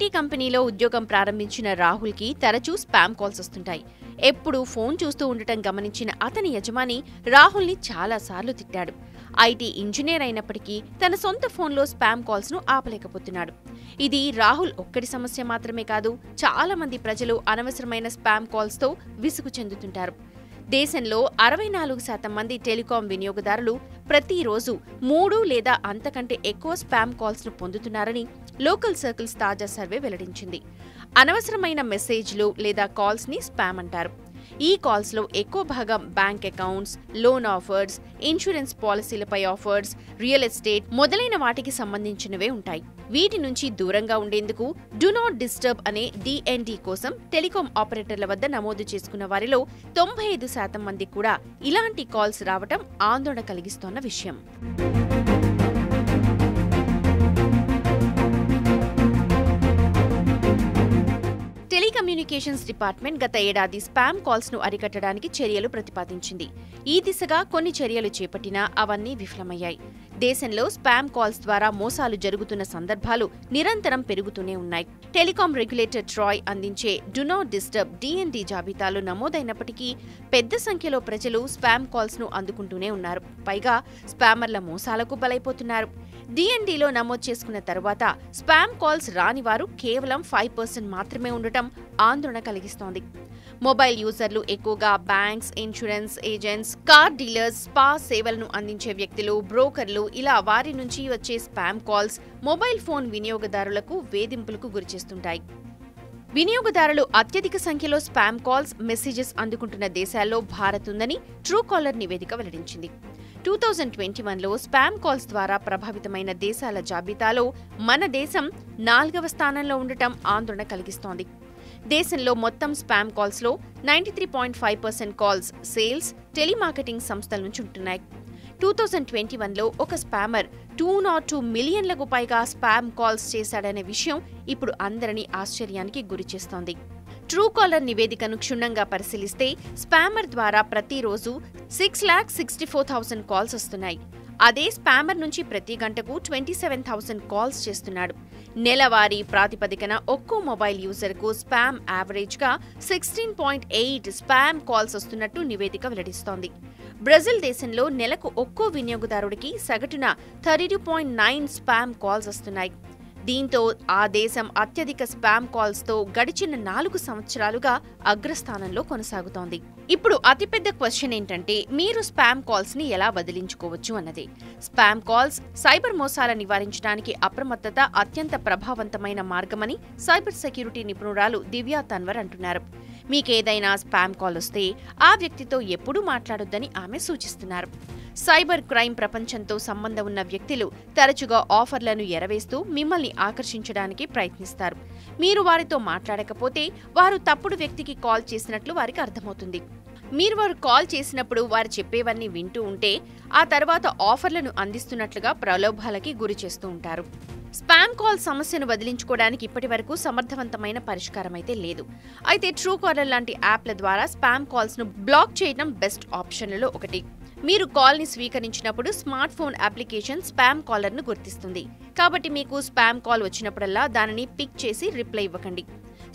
IT కంపెనీలో ఉద్యోగం ప్రారంభించిన రాహుల్కి తరచూ స్పామ్ కాల్స్ వస్తుంటాయి. ఎప్పుడూ ఫోన్ చూస్తూ ఉండటం గమనించిన అతని యజమాని రాహుల్ని చాలాసార్లు తిట్టాడు. ఐటీ ఇంజనీర్ అయినప్పటికీ తన సొంత ఫోన్లో స్పామ్ కాల్స్ను ఆపలేకపోతున్నాడు. ఇది రాహుల్ ఒక్కడి సమస్య మాత్రమే కాదు, చాలా మంది ప్రజలు అనవసరమైన స్పామ్ కాల్స్తో విసుగు చెందుతుంటారు. దేశంలో 64% మంది టెలికాం వినియోగదారులు ప్రతిరోజు 3 లేదా అంతకంటే ఎక్కువ స్పామ్ కాల్స్ను పొందుతున్నారని లోకల్ సర్కిల్స్ తాజా సర్వే వెల్లడించింది. అనవసరమైన మెసేజ్లు లేదా కాల్స్ని స్పామ్ అంటారు. ఈ కాల్స్లో ఎక్కువ భాగం bank accounts, loan offers, insurance పాలసీలపై ఆఫర్స్, రియల్ ఎస్టేట్ మొదలైన వాటికి సంబంధించినవే ఉంటాయి. వీటి నుంచి దూరంగా ఉండేందుకు డు నాట్ డిస్టర్బ్ అనే DND కోసం టెలికాం ఆపరేటర్ల వద్ద నమోదు చేసుకున్న వారిలో 95% మంది కూడా ఇలాంటి కాల్స్ రావటం ఆందోళన కలిగిస్తోన్న విషయం. టెలికమ్యూనికేషన్స్ డిపార్ట్మెంట్ గత ఏడాది స్పామ్ కాల్స్ ను అరికట్టడానికి చర్యలు ప్రతిపాదించింది. ఈ దిశగా కొన్ని చర్యలు చేపట్టినా అవన్నీ విఫలమయ్యాయి. దేశంలో స్పామ్ కాల్స్ ద్వారా మోసాలు జరుగుతున్న సందర్భాలు నిరంతరం పెరుగుతూనే ఉన్నాయి. టెలికాం రెగ్యులేటర్ ట్రాయ్ అందించే డు నాట్ డిస్టర్బ్ DND జాబితాలో నమోదైనప్పటికీ పెద్ద సంఖ్యలో ప్రజలు స్పామ్ కాల్స్ ను అందుకుంటూనే ఉన్నారు. పైగా స్పామర్ల మోసాలకు బలైపోతున్నారు. DNDలో నమోదు చేసుకున్న తరువాత స్పామ్ కాల్స్ రాని వారు కేవలం 5% మాత్రమే ఉండటం ఆందోళన కలిగిస్తోంది. మొబైల్ యూజర్లు ఎక్కువగా banks, insurance agents, car dealers, spa సేవలను అందించే వ్యక్తులు, బ్రోకర్లు ఇలా వారి నుంచి వచ్చే స్పామ్ కాల్స్ మొబైల్ ఫోన్ వినియోగదారులకు వేధింపులకు గురిచేస్తుంటాయి. వినియోగదారులు అత్యధిక సంఖ్యలో స్పామ్ కాల్స్, మెసేజెస్ అందుకుంటున్న దేశాల్లో భారత్ ఉందని ట్రూకాలర్ నివేదిక వెల్లడించింది. 2021లో స్పామ్ కాల్స్ ద్వారా ప్రభావితమైన దేశాల జాబితాలో మన దేశం 4వ స్థానంలో ఉండటం ఆందోళన కలిగిస్తోంది. దేశంలో మొత్తం స్పామ్ కాల్స్లో 93.5% కాల్స్ సేల్స్, టెలిమార్కెటింగ్ సంస్థల నుంచి ఉంటున్నాయి. 2021లో ఒక స్పామర్ 202 మిలియన్లకు పైగా స్పామ్ కాల్స్ చేశాడనే విషయం ఇప్పుడు అందరినీ ఆశ్చర్యానికి గురిచేస్తోంది. ట్రూకాలర్ నివేదికను క్షుణ్ణంగా పరిశీలిస్తే స్పామర్ ద్వారా ప్రతిరోజు 6,64,000 కాల్స్ వస్తున్నాయి. అదే స్పామర్ నుంచి ప్రతి గంటకు 27,000 కాల్స్ చేస్తున్నాడు. నెలవారీ ప్రాతిపదికన ఒక్కో మొబైల్ యూజర్కు స్పామ్ యావరేజ్గా 16.8 స్పామ్ కాల్స్ వస్తున్నట్టు నివేదిక వెల్లడిస్తోంది. బ్రెజిల్ దేశంలో నెలకు ఒక్కో వినియోగదారుడికి సగటున 32.9 స్పామ్ కాల్స్ వస్తున్నాయి. దీంతో ఆ దేశం అత్యధిక స్పామ్ కాల్స్తో గడిచిన 4 సంవత్సరాలుగా అగ్రస్థానంలో కొనసాగుతోంది. ఇప్పుడు అతిపెద్ద క్వశ్చన్ ఏంటంటే, మీరు స్పామ్ కాల్స్ ని ఎలా వదిలించుకోవచ్చు అన్నది. స్పామ్ కాల్స్, సైబర్ మోసాల నివారించడానికి అప్రమత్తత అత్యంత ప్రభావవంతమైన మార్గమని సైబర్ సెక్యూరిటీ నిపుణురాలు దివ్యా తన్వర్ అంటున్నారు. మీకేదైనా స్పామ్ కాల్ వస్తే ఆ వ్యక్తితో ఎప్పుడూ మాట్లాడొద్దని ఆమె సూచిస్తున్నారు. సైబర్ క్రైమ్ ప్రపంచంతో సంబంధం ఉన్న వ్యక్తులు తరచుగా ఆఫర్లను ఎరవేస్తూ మిమ్మల్ని ఆకర్షించడానికి ప్రయత్నిస్తారు. మీరు వారితో మాట్లాడకపోతే వారు తప్పుడు వ్యక్తికి కాల్ చేసినట్లు వారికి అర్థమవుతుంది. మీరు వారు కాల్ చేసినప్పుడు వారు చెప్పేవన్నీ వింటూ ఉంటే ఆ తర్వాత ఆఫర్లను అందిస్తున్నట్లుగా ప్రలోభాలకి గురి చేస్తూ ఉంటారు. స్పామ్ కాల్ సమస్యను వదిలించుకోవడానికి ఇప్పటివరకు సమర్థవంతమైన పరిష్కారం అయితే లేదు. అయితే ట్రూకాలర్ లాంటి యాప్ల ద్వారా స్పామ్ కాల్స్ ను బ్లాక్ చేయడం బెస్ట్ ఆప్షన్లలో ఒకటి. మీరు కాల్ ని స్వీకరించినప్పుడు smart phone application spam caller ను గుర్తిస్తుంది. కాబట్టి మీకు స్పామ్ కాల్ వచ్చినప్పుడల్లా దానిని పిక్ చేసి రిప్లై ఇవ్వకండి.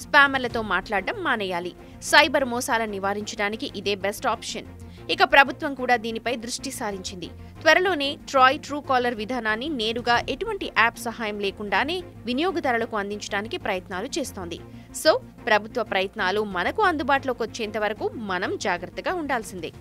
స్పామర్లతో మాట్లాడడం మానేయాలి. సైబర్ మోసాలను నివారించడానికి ఇదే బెస్ట్ ఆప్షన్. ఇక ప్రభుత్వం కూడా దీనిపై దృష్టి సారించింది. త్వరలోనే ట్రూకాలర్ విధానాన్ని నేరుగా ఎటువంటి యాప్ సహాయం లేకుండానే వినియోగదారులకు అందించడానికి ప్రయత్నాలు చేస్తోంది. సో ప్రభుత్వ ప్రయత్నాలు మనకు అందుబాటులోకి వచ్చేంత వరకు మనం జాగ్రత్తగా ఉండాల్సిందే.